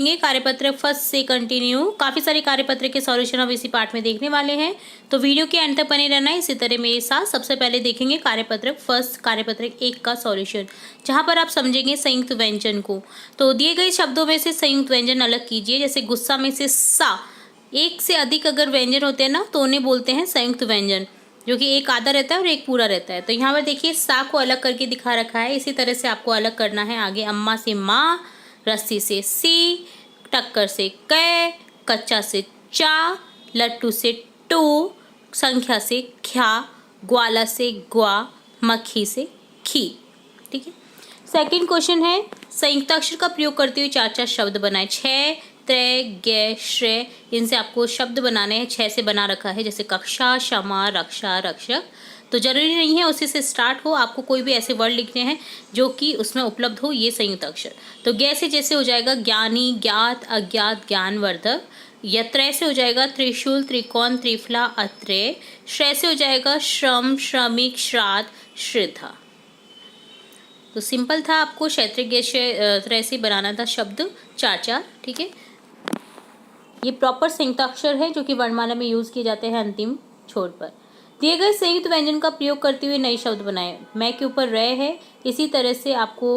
ये कार्यपत्र फर्स्ट से कंटिन्यू काफ़ी सारे कार्यपत्र के सॉल्यूशन हम इसी पार्ट में देखने वाले हैं, तो वीडियो के अंत तक बने रहना है। इसी तरह मेरे साथ सबसे पहले देखेंगे कार्यपत्र फर्स्ट कार्यपत्र 1 का सॉल्यूशन, जहां पर आप समझेंगे संयुक्त व्यंजन को। तो दिए गए शब्दों में से संयुक्त व्यंजन अलग कीजिए। जैसे गुस्सा में से सा, एक से अधिक अगर व्यंजन होते हैं ना तो उन्हें बोलते हैं संयुक्त व्यंजन, जो कि एक आधा रहता है और एक पूरा रहता है। तो यहाँ पर देखिए सा को अलग करके दिखा रखा है, इसी तरह से आपको अलग करना है। आगे अम्मा से माँ, रस्सी से सी, टक्कर से कै, कच्चा से चा, लट्टू से टू, संख्या से ख्या, ग्वाला से ग्वा, मक्खी से खी। ठीक है। सेकंड क्वेश्चन है संयुक्ताक्षर का प्रयोग करते हुए 4 शब्द बनाए। 6, त्रय, गे, श्रेय, इनसे आपको शब्द बनाने हैं। 6 से बना रखा है, जैसे कक्षा, क्षमा, रक्षा, रक्षक। तो जरूरी नहीं है उसी से स्टार्ट हो, आपको कोई भी ऐसे वर्ड लिखने हैं जो कि उसमें उपलब्ध हो ये संयुक्त अक्षर। तो गे से जैसे हो जाएगा ज्ञानी, ज्ञात, अज्ञात, ज्ञानवर्धक। यत्रय से हो जाएगा त्रिशूल, त्रिकोण, त्रिफला, अत्रेय। श्रेय से हो जाएगा श्रम, श्रमिक, श्राद्ध, श्रद्धा। तो सिंपल था, आपको क्षैत्रीय त्रय से बनाना था शब्द 4। ठीक है। ये प्रॉपर संयुक्ताक्षर है जो कि वर्णमाला में यूज किए जाते हैं अंतिम छोर पर। दिए गए संयुक्त व्यंजन का प्रयोग करते हुए नए शब्द बनाए। मैं के ऊपर रय है, इसी तरह से आपको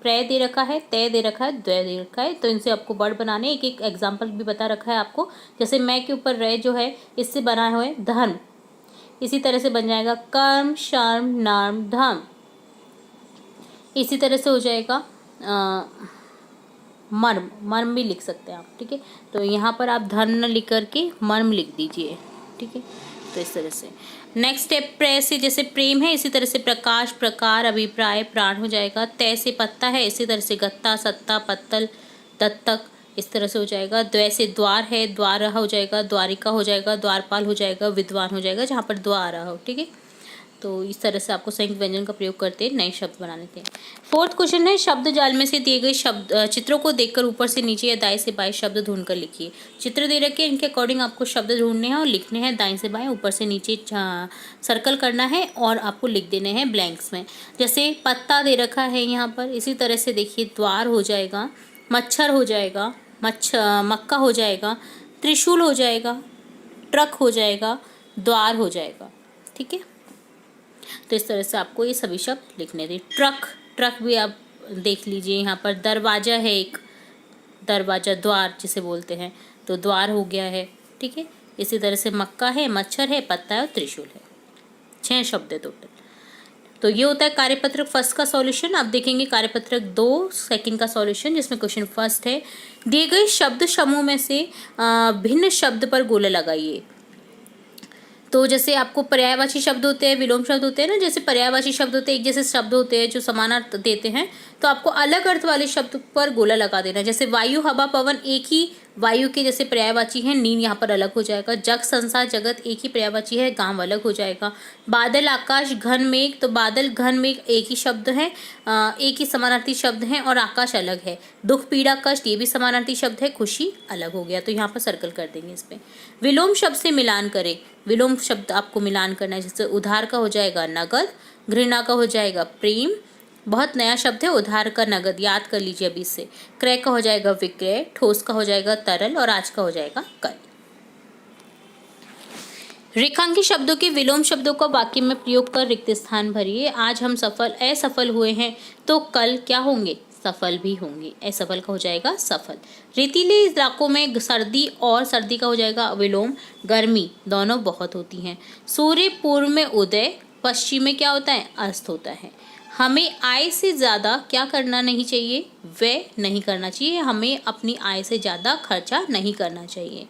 प्रय दे रखा है, तय दे रखा है, द्वय दे रखा है। तो इनसे आपको वर्ड बनाने, एक एक एग्जाम्पल भी बता रखा है आपको। जैसे मैं के ऊपर रय जो है इससे बना हुआ है धर्म, इसी तरह से बन जाएगा कर्म, शर्म, नर्म, धर्म। इसी तरह से हो जाएगा मर्म, मर्म भी लिख सकते हैं आप। ठीक है। तो यहाँ पर आप धन लिख करके मर्म लिख दीजिए। ठीक है। तो इस तरह से नेक्स्ट स्टेप प्रे से जैसे प्रेम है, इसी तरह से प्रकाश, प्रकार, अभिप्राय, प्राण हो जाएगा। तय से पत्ता है, इसी तरह से गत्ता, सत्ता, पत्तल, दत्तक, इस तरह से हो जाएगा। द्वय से द्वार है, द्वार हो जाएगा, द्वारिका हो जाएगा, द्वारपाल हो जाएगा, विद्वान हो जाएगा, जहाँ पर द्वा आ रहा हो। ठीक है। तो इस तरह से आपको संयुक्त व्यंजन का प्रयोग करते नए शब्द बना लेते हैं। फोर्थ क्वेश्चन है शब्द जाल में से दिए गए शब्द चित्रों को देखकर ऊपर से नीचे या दाएं से बाएं शब्द ढूंढकर लिखिए। चित्र दे रखे हैं, इनके अकॉर्डिंग आपको शब्द ढूंढने हैं और लिखने हैं। दाएं से बाएं, ऊपर से नीचे सर्कल करना है और आपको लिख देने हैं ब्लैंक्स में। जैसे पत्ता दे रखा है यहाँ पर, इसी तरह से देखिए द्वार हो जाएगा, मच्छर हो जाएगा, मक्का हो जाएगा, त्रिशूल हो जाएगा, ट्रक हो जाएगा, द्वार हो जाएगा। ठीक है। तो इस तरह से आपको ये सभी शब्द लिखने थे। ट्रक, ट्रक भी आप देख लीजिए यहाँ पर। दरवाजा है एक, दरवाजा द्वार जिसे बोलते हैं, तो द्वार हो गया है। ठीक है। इसी तरह से मक्का है, मच्छर है, पत्ता है और त्रिशूल है। 6 शब्द है टोटल। तो ये होता है कार्यपत्रक फर्स्ट का सॉल्यूशन। अब देखेंगे कार्यपत्रक 2 सेकंड का सॉल्यूशन, जिसमें क्वेश्चन फर्स्ट है दिए गए शब्द समूह में से भिन्न शब्द पर गोला लगाइए। तो जैसे आपको पर्यायवाची शब्द होते हैं, विलोम शब्द होते हैं ना, जैसे पर्यायवाची शब्द होते हैं, एक जैसे शब्द होते हैं जो समान अर्थ देते हैं, तो आपको अलग अर्थ वाले शब्द पर गोला लगा देना। जैसे वायु, हवा, पवन एक ही वायु के जैसे पर्यायवाची है, नींद यहाँ पर अलग हो जाएगा। जग, संसार, जगत एक ही पर्यायवाची है, गांव अलग हो जाएगा। बादल, आकाश, घन मेघ, तो बादल, घन मेघ एक ही शब्द है, एक ही समानार्थी शब्द है और आकाश अलग है। दुख, पीड़ा, कष्ट ये भी समानार्थी शब्द है, खुशी अलग हो गया। तो यहाँ पर सर्कल कर देंगे इस पे। विलोम शब्द से मिलान करें। विलोम शब्द आपको मिलान करना है। जैसे उधार का हो जाएगा नगद, घृणा का हो जाएगा प्रेम, बहुत नया शब्द है उधार का नगद, याद कर लीजिए अभी से। क्रय का हो जाएगा विक्रय, ठोस का हो जाएगा तरल और आज का हो जाएगा कल। रेखांकित शब्दों के विलोम शब्दों का वाक्य में प्रयोग कर रिक्त स्थान भरिए। आज हम सफल असफल हुए हैं, तो कल क्या होंगे? सफल भी होंगे। असफल का हो जाएगा सफल। रेतीले इलाकों में सर्दी, और सर्दी का हो जाएगा विलोम गर्मी, दोनों बहुत होती हैं। सूर्य पूर्व में उदय, पश्चिम में क्या होता है? अस्त होता है। हमें आय से ज़्यादा क्या करना नहीं चाहिए? व्यय नहीं करना चाहिए। हमें अपनी आय से ज़्यादा खर्चा नहीं करना चाहिए।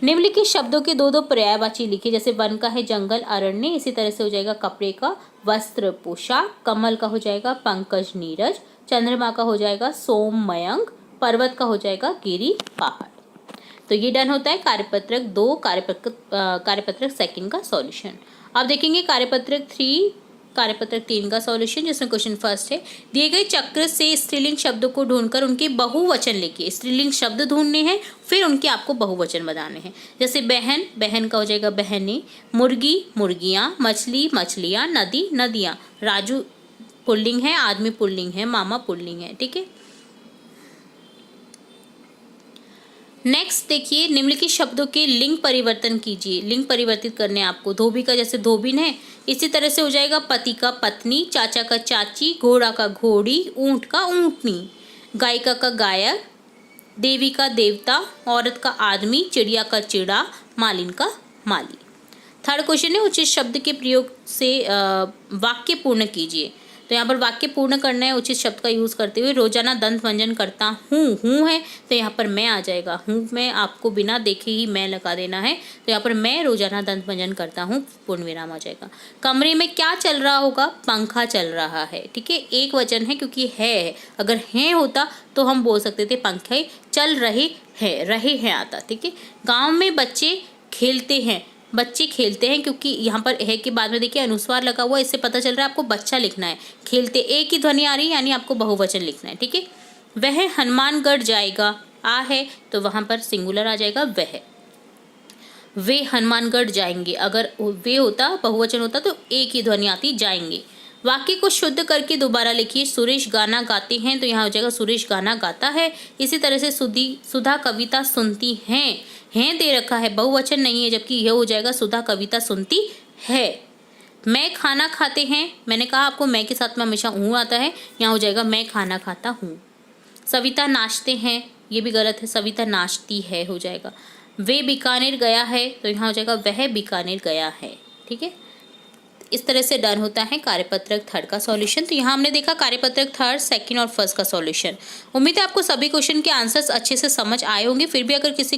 निम्नलिखित शब्दों के 2 पर्यायवाची लिखिए। जैसे वन का है जंगल, अरण्य, इसी तरह से हो जाएगा कपड़े का वस्त्र, पोशाक। कमल का हो जाएगा पंकज, नीरज। चंद्रमा का हो जाएगा सोम, मयंक। पर्वत का हो जाएगा गिरी, पहाड़। तो ये डन होता है कार्यपत्रक 2 कार्यपत्रक सेकंड का सॉल्यूशन। अब देखेंगे कार्यपत्रक 3 का सॉल्यूशन, जिसमें क्वेश्चन फर्स्ट है दिए गए चक्र से स्त्रीलिंग शब्दों को ढूंढकर उनके बहुवचन लिखिए। स्त्रीलिंग शब्द ढूंढने हैं, फिर उनके आपको बहुवचन बनाने हैं। जैसे बहन, बहन का हो जाएगा बहनें। मुर्गी, मुर्गियाँ। मछली, मछलियाँ। नदी, नदियाँ। राजू पुल्लिंग है, आदमी पुल्लिंग है, मामा पुल्लिंग है। ठीक है। नेक्स्ट देखिए, निम्नलिखित शब्दों के लिंग परिवर्तन कीजिए। लिंग परिवर्तित करने आपको, धोबी का जैसे धोबिन है, इसी तरह से हो जाएगा पति का पत्नी, चाचा का चाची, घोड़ा का घोड़ी, ऊंट का ऊंटनी, गायिका का गायक, देवी का देवता, औरत का आदमी, चिड़िया का चिड़ा, मालिन का माली। थर्ड क्वेश्चन है, उचित शब्द के प्रयोग से वाक्य पूर्ण कीजिए। तो यहाँ पर वाक्य पूर्ण करना है उचित शब्द का यूज़ करते हुए। रोजाना दंत मंजन करता हूँ है, तो यहाँ पर मैं आ जाएगा। हूँ में आपको बिना देखे ही मैं लगा देना है, तो यहाँ पर मैं रोजाना दंत मंजन करता हूँ, पूर्ण विराम आ जाएगा। कमरे में क्या चल रहा होगा? पंखा चल रहा है, ठीक है। एक वचन है क्योंकि है, अगर है होता तो हम बोल सकते थे पंखे चल रहे हैं आता, ठीक है। गाँव में बच्चे खेलते हैं, बच्चे खेलते हैं, क्योंकि यहाँ पर है के बाद में देखिए अनुस्वार लगा हुआ, इससे पता चल रहा है आपको बच्चा लिखना है। खेलते एक ही ध्वनि आ रही है, यानी आपको बहुवचन लिखना है, ठीक है। वह हनुमानगढ़ जाएगा, आ है तो वहाँ पर सिंगुलर आ जाएगा वह। वे हनुमानगढ़ जाएंगे, अगर वे होता बहुवचन होता तो एक ही ध्वनि आती, जाएंगे। वाक्य को शुद्ध करके दोबारा लिखिए। सुरेश गाना गाते हैं, तो यहाँ हो जाएगा सुरेश गाना गाता है। इसी तरह से सुधा कविता सुनती हैं दे रखा है, बहुवचन नहीं है, जबकि यह हो जाएगा सुधा कविता सुनती है। मैं खाना खाते हैं, मैंने कहा आपको मैं के साथ में हमेशा हूँ आता है, यहाँ हो जाएगा मैं खाना खाता हूँ। सविता नाचते हैं, ये भी गलत है, सविता नाचती है हो जाएगा। वे बीकानेर गया है, तो यहाँ हो जाएगा वह बीकानेर गया है, ठीक है। इस तरह से डन होता है कार्यपत्रक थर्ड का सॉल्यूशन। तो यहाँ हमने देखा कार्यपत्रक थर्ड, सेकंड और फर्स्ट का सॉल्यूशन। उम्मीद है आपको सभी क्वेश्चन के आंसर्स अच्छे से समझ आए होंगे। फिर भी अगर किसी